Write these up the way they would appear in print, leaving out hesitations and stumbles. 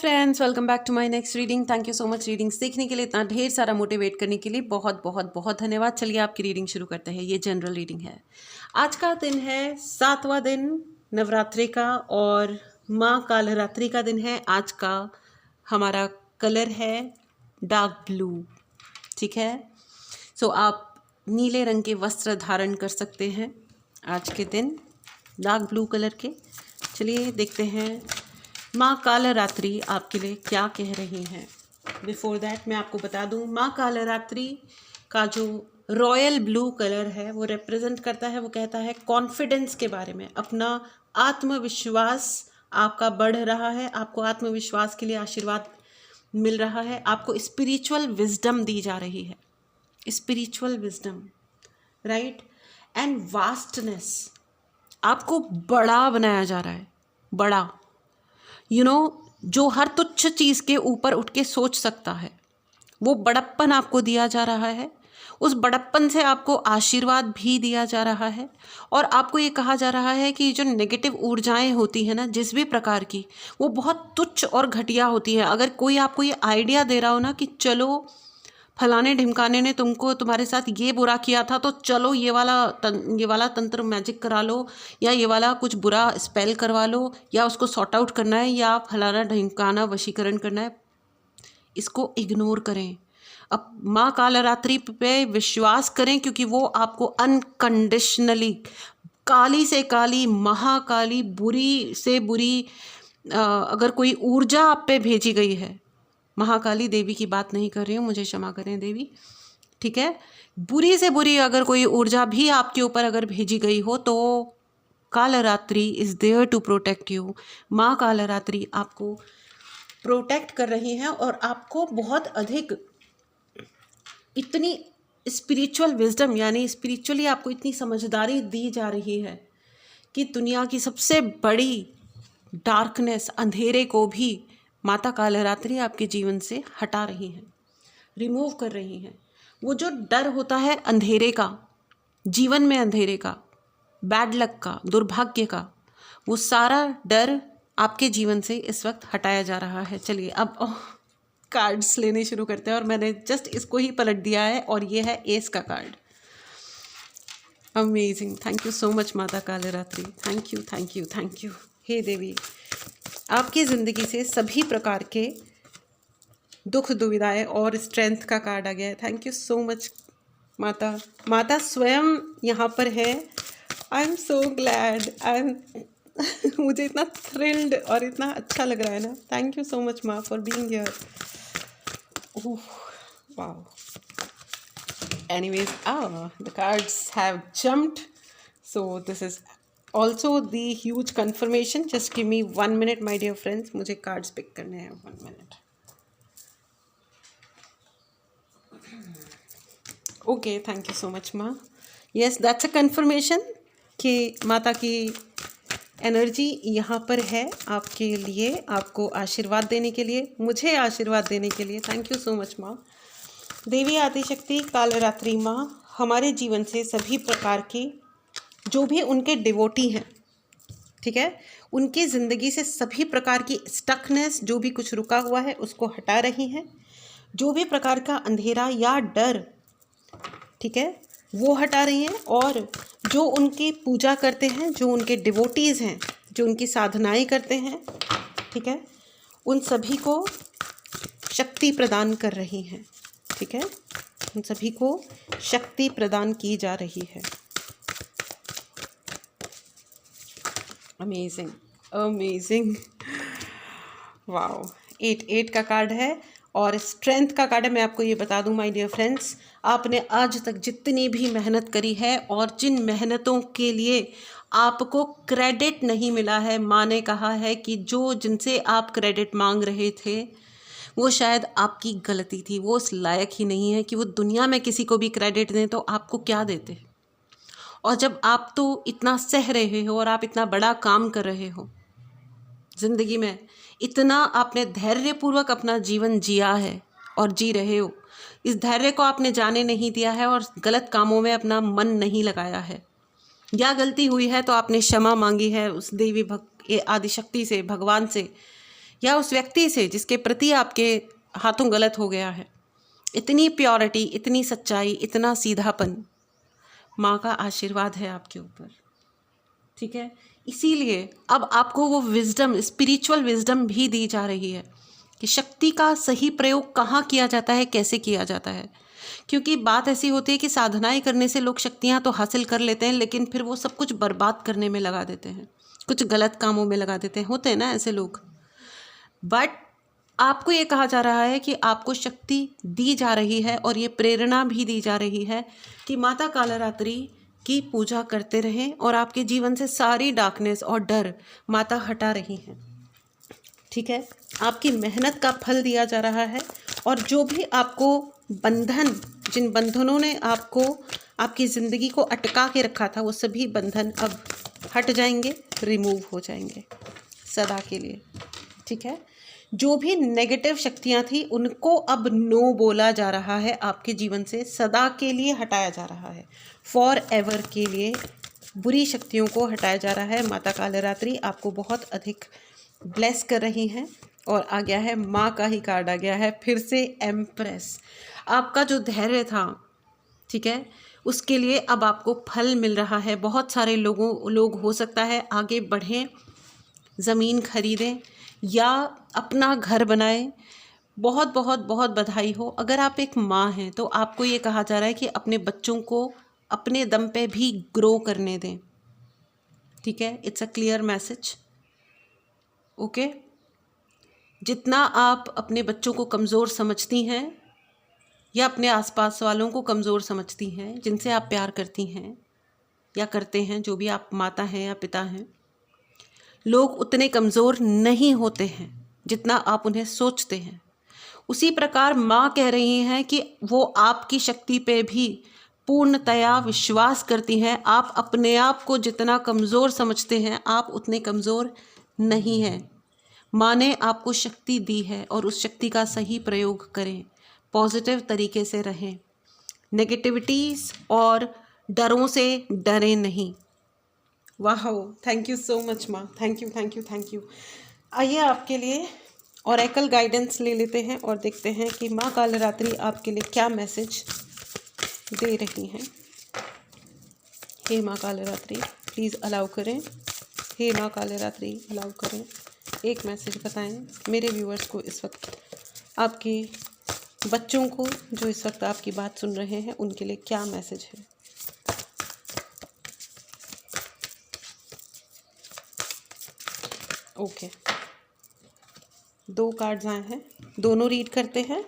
Friends, welcome back to my next reading. Thank you so much readings देखने के लिए, इतना ढेर सारा मोटिवेट करने के लिए बहुत बहुत बहुत धन्यवाद। चलिए आपकी रीडिंग शुरू करते हैं। ये जनरल रीडिंग है। आज का दिन है 7वां दिन नवरात्रि का और माँ कालरात्रि का दिन है। आज का हमारा कलर है डार्क ब्लू। ठीक है, सो आप नीले रंग के वस्त्र धारण कर सकते हैं आज के दिन, डार्क ब्लू कलर के। चलिए देखते हैं माँ कालरात्रि आपके लिए क्या कह रही हैं। बिफोर दैट मैं आपको बता दूँ, माँ कालरात्रि का जो रॉयल ब्लू कलर है वो रिप्रेजेंट करता है, वो कहता है कॉन्फिडेंस के बारे में। अपना आत्मविश्वास आपका बढ़ रहा है, आपको आत्मविश्वास के लिए आशीर्वाद मिल रहा है, आपको स्पिरिचुअल विजडम दी जा रही है, spiritual wisdom, right. And vastness, आपको बड़ा बनाया जा रहा है, बड़ा, जो हर तुच्छ चीज़ के ऊपर उठ के सोच सकता है, वो बड़प्पन आपको दिया जा रहा है। उस बड़प्पन से आपको आशीर्वाद भी दिया जा रहा है और आपको ये कहा जा रहा है कि जो नेगेटिव ऊर्जाएं होती हैं ना, जिस भी प्रकार की, वो बहुत तुच्छ और घटिया होती है। अगर कोई आपको ये आइडिया दे रहा हो ना कि चलो फलाने ढिमकाने ने तुमको, तुम्हारे साथ ये बुरा किया था, तो चलो ये वाला तंत्र मैजिक करा लो, या ये वाला कुछ बुरा स्पेल करवा लो, या उसको सॉर्ट आउट करना है, या फलाना ढिमकाना वशीकरण करना है, इसको इग्नोर करें। अब माँ कालरात्रि पे विश्वास करें, क्योंकि वो आपको अनकंडीशनली, काली से काली, महाकाली, बुरी से बुरी अगर कोई ऊर्जा आप पे भेजी गई है, महाकाली देवी की बात नहीं कर रही हूँ, मुझे क्षमा करें देवी, ठीक है, बुरी से बुरी अगर कोई ऊर्जा भी आपके ऊपर अगर भेजी गई हो, तो Kalratri is there to protect you. माँ कालरात्रि आपको प्रोटेक्ट कर रही हैं और आपको बहुत अधिक इतनी स्पिरिचुअल विजडम, यानी स्पिरिचुअली आपको इतनी समझदारी दी जा रही है कि दुनिया की सबसे बड़ी डार्कनेस, अंधेरे को भी माता कालरात्रि आपके जीवन से हटा रही हैं, रिमूव कर रही हैं। वो जो डर होता है अंधेरे का, जीवन में अंधेरे का, बैड लक का, दुर्भाग्य का, वो सारा डर आपके जीवन से इस वक्त हटाया जा रहा है। चलिए अब कार्ड्स लेने शुरू करते हैं और मैंने जस्ट इसको ही पलट दिया है और ये है एस का card. Amazing, thank you so much Mata Kalratri, thank you thank you thank you. हे देवी, आपकी ज़िंदगी से सभी प्रकार के दुख दुविधाएं और स्ट्रेंथ का कार्ड आ गया है। थैंक यू सो मच माता। माता स्वयं यहाँ पर है। आई एम सो ग्लैड, मुझे इतना थ्रिल्ड और इतना अच्छा लग रहा है ना। थैंक यू सो मच माँ for being here. Wow, anyways, the cards have jumped, so this is also the huge confirmation. Just give me 1 minute my dear friends, मुझे cards pick करने हैं। 1 minute. Okay, thank you so much माँ। Yes, that's a confirmation कि माता की energy यहाँ पर है आपके लिए, आपको आशीर्वाद देने के लिए, मुझे आशीर्वाद देने के लिए। थैंक यू सो मच माँ। देवी आदिशक्ति कालरात्रि माँ हमारे जीवन से सभी प्रकार की, जो भी उनके डिवोटी हैं, ठीक है, उनकी ज़िंदगी से सभी प्रकार की स्टकनेस, जो भी कुछ रुका हुआ है उसको हटा रही हैं। जो भी प्रकार का अंधेरा या डर, ठीक है, वो हटा रही हैं। और जो उनकी पूजा करते हैं, जो उनके डिवोटीज़ हैं, जो उनकी साधनाएं करते हैं, ठीक है, उन सभी को शक्ति प्रदान कर रही हैं, ठीक है, उन सभी को शक्ति प्रदान की जा रही है। Amazing amazing, wow. 8 का कार्ड है और स्ट्रेंथ का कार्ड है। मैं आपको ये बता दूं माय डियर फ्रेंड्स, आपने आज तक जितनी भी मेहनत करी है और जिन मेहनतों के लिए आपको क्रेडिट नहीं मिला है, माँ ने कहा है कि जो जिनसे आप क्रेडिट मांग रहे थे वो शायद आपकी गलती थी, वो उस लायक ही नहीं है कि वो दुनिया में किसी को भी क्रेडिट दें, तो आपको क्या देते। और जब आप तो इतना सह रहे हो और आप इतना बड़ा काम कर रहे हो ज़िंदगी में, इतना आपने धैर्यपूर्वक अपना जीवन जिया है और जी रहे हो, इस धैर्य को आपने जाने नहीं दिया है और गलत कामों में अपना मन नहीं लगाया है, या गलती हुई है तो आपने क्षमा मांगी है उस देवी आदिशक्ति से, भगवान से, या उस व्यक्ति से जिसके प्रति आपके हाथों गलत हो गया है। इतनी प्योरिटी, इतनी सच्चाई, इतना सीधापन, माँ का आशीर्वाद है आपके ऊपर, ठीक है। इसीलिए अब आपको वो विजडम, स्पिरिचुअल विजडम भी दी जा रही है कि शक्ति का सही प्रयोग कहाँ किया जाता है, कैसे किया जाता है। क्योंकि बात ऐसी होती है कि साधनाएं करने से लोग शक्तियाँ तो हासिल कर लेते हैं, लेकिन फिर वो सब कुछ बर्बाद करने में लगा देते हैं, कुछ गलत कामों में लगा देते हैं, होते हैं ना ऐसे लोग। बट आपको ये कहा जा रहा है कि आपको शक्ति दी जा रही है और ये प्रेरणा भी दी जा रही है कि माता कालरात्रि की पूजा करते रहें और आपके जीवन से सारी डार्कनेस और डर माता हटा रही हैं, ठीक है। आपकी मेहनत का फल दिया जा रहा है और जो भी आपको बंधन, जिन बंधनों ने आपको, आपकी ज़िंदगी को अटका के रखा था, वो सभी बंधन अब हट जाएंगे, रिमूव हो जाएंगे सदा के लिए, ठीक है। जो भी नेगेटिव शक्तियाँ थी उनको अब नो बोला जा रहा है, आपके जीवन से सदा के लिए हटाया जा रहा है, फॉर एवर के लिए बुरी शक्तियों को हटाया जा रहा है। माता कालरात्रि आपको बहुत अधिक ब्लेस कर रही हैं। और आ गया है माँ का ही कार्ड आ गया है फिर से, एम्प्रेस। आपका जो धैर्य था, ठीक है, उसके लिए अब आपको फल मिल रहा है। बहुत सारे लोग हो सकता है आगे बढ़ें, ज़मीन खरीदें या अपना घर बनाएं। बहुत बहुत बहुत बधाई हो। अगर आप एक माँ हैं तो आपको ये कहा जा रहा है कि अपने बच्चों को अपने दम पे भी ग्रो करने दें, ठीक है। It's a clear message, okay. जितना आप अपने बच्चों को कमज़ोर समझती हैं या अपने आसपास वालों को कमज़ोर समझती हैं, जिनसे आप प्यार करती हैं या करते हैं, जो भी आप माता हैं या पिता हैं, लोग उतने कमज़ोर नहीं होते हैं जितना आप उन्हें सोचते हैं। उसी प्रकार माँ कह रही हैं कि वो आपकी शक्ति पे भी पूर्णतया विश्वास करती हैं। आप अपने आप को जितना कमज़ोर समझते हैं, आप उतने कमज़ोर नहीं हैं। माँ ने आपको शक्ति दी है और उस शक्ति का सही प्रयोग करें, पॉजिटिव तरीके से रहें, नेगेटिविटीज़ और डरों से डरें नहीं। वाह, थैंक यू सो मच माँ, thank you thank you thank you. आइए आपके लिए ऑरेकल गाइडेंस ले लेते हैं और देखते हैं कि माँ कालरात्रि आपके लिए क्या मैसेज दे रही हैं। हे माँ कालरात्रि प्लीज़ अलाउ करें, हे माँ कालरात्रि अलाउ करें, एक मैसेज बताएं मेरे व्यूअर्स को, इस वक्त आपके बच्चों को जो इस वक्त आपकी बात सुन रहे हैं, उनके लिए क्या मैसेज है। ओके, 2 कार्ड्स आए हैं, दोनों रीड करते हैं।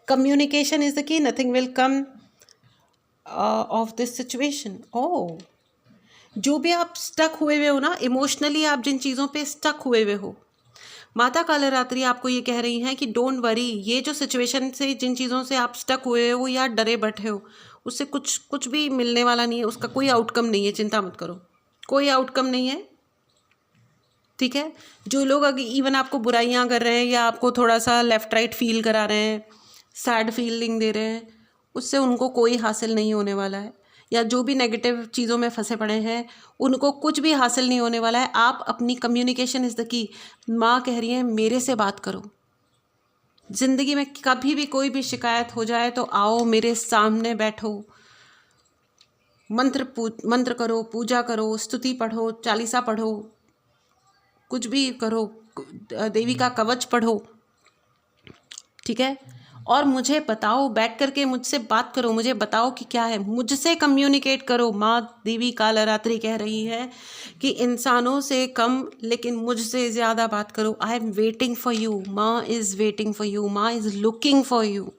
Communication is the key, nothing will come off this situation. Oh, जो भी आप स्टक हुए हुए हो ना, इमोशनली आप जिन चीज़ों पे स्टक हुए हुए हो, माता कालरात्रि आपको ये कह रही हैं कि डोंट वरी। ये जो सिचुएशन से, जिन चीज़ों से आप स्टक हुए हो या डरे बैठे हो, उससे कुछ भी मिलने वाला नहीं है, उसका कोई आउटकम नहीं है, चिंता मत करो, कोई आउटकम नहीं है, ठीक है। जो लोग अगर इवन आपको बुराइयां कर रहे हैं या आपको थोड़ा सा लेफ़्ट राइट फील करा रहे हैं, सैड फीलिंग दे रहे हैं, उससे उनको कोई हासिल नहीं होने वाला है। या जो भी नेगेटिव चीज़ों में फंसे पड़े हैं, उनको कुछ भी हासिल नहीं होने वाला है। आप अपनी कम्युनिकेशन इज़ द की। माँ कह रही है मेरे से बात करो। ज़िंदगी में कभी भी कोई भी शिकायत हो जाए तो आओ मेरे सामने बैठो, मंत्र करो, पूजा करो, स्तुति पढ़ो, चालीसा पढ़ो, कुछ भी करो, देवी का कवच पढ़ो, ठीक है। और मुझे बताओ, बैठ करके मुझसे बात करो, मुझे बताओ कि क्या है, मुझसे कम्युनिकेट करो। माँ देवी कालरात्रि कह रही है कि इंसानों से कम लेकिन मुझसे ज़्यादा बात करो। I am waiting for you, माँ इज़ वेटिंग फॉर यू, माँ इज़ लुकिंग फॉर यू,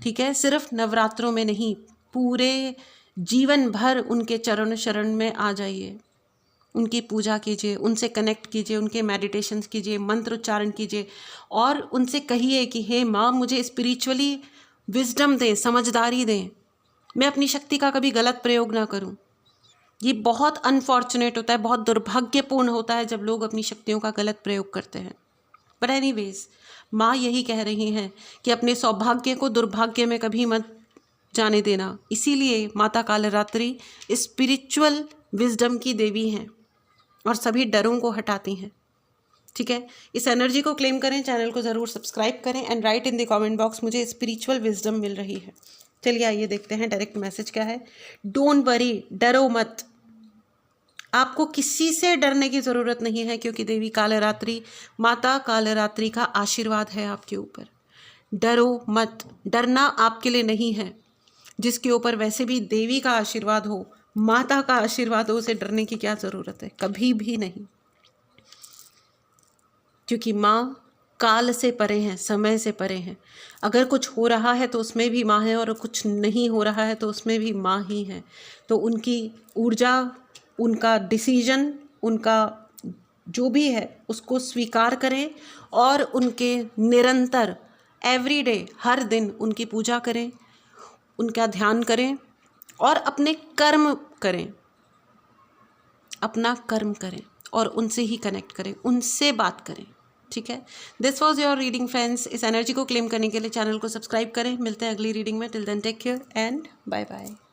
ठीक है। सिर्फ नवरात्रों में नहीं, पूरे जीवन भर उनके चरण शरण में आ जाइए, उनकी पूजा कीजिए, उनसे कनेक्ट कीजिए, उनके मेडिटेशंस कीजिए, मंत्र उच्चारण कीजिए और उनसे कहिए कि हे माँ, मुझे स्पिरिचुअली विजडम दें, समझदारी दें, मैं अपनी शक्ति का कभी गलत प्रयोग ना करूं। ये बहुत अनफॉर्चुनेट होता है, बहुत दुर्भाग्यपूर्ण होता है जब लोग अपनी शक्तियों का गलत प्रयोग करते हैं। बट एनीवेज, माँ यही कह रही हैं कि अपने सौभाग्य को दुर्भाग्य में कभी मत जाने देना। इसीलिए माता कालरात्रि स्पिरिचुअल विजडम की देवी हैं, और सभी डरों को हटाती हैं। ठीक है, इस एनर्जी को क्लेम करें, चैनल को ज़रूर सब्सक्राइब करें and right in the comment box मुझे स्पिरिचुअल विजडम मिल रही है। चलिए आइए देखते हैं डायरेक्ट मैसेज क्या है। डोंट वरी, डरो मत, आपको किसी से डरने की ज़रूरत नहीं है, क्योंकि देवी कालरात्रि, माता कालरात्रि का आशीर्वाद है आपके ऊपर। डरो मत, डरना आपके लिए नहीं है। जिसके ऊपर वैसे भी देवी का आशीर्वाद हो, माता का आशीर्वाद हो, उसे डरने की क्या ज़रूरत है, कभी भी नहीं। क्योंकि माँ काल से परे हैं, समय से परे हैं। अगर कुछ हो रहा है तो उसमें भी माँ है, और कुछ नहीं हो रहा है तो उसमें भी माँ ही है। तो उनकी ऊर्जा, उनका डिसीजन, उनका जो भी है उसको स्वीकार करें और उनके निरंतर एवरीडे, हर दिन उनकी पूजा करें, उनका ध्यान करें और अपने कर्म करें, अपना कर्म करें और उनसे ही कनेक्ट करें, उनसे बात करें। ठीक है, this was your reading friends. इस एनर्जी को क्लेम करने के लिए चैनल को सब्सक्राइब करें। मिलते हैं अगली रीडिंग में। Till then take care and bye bye.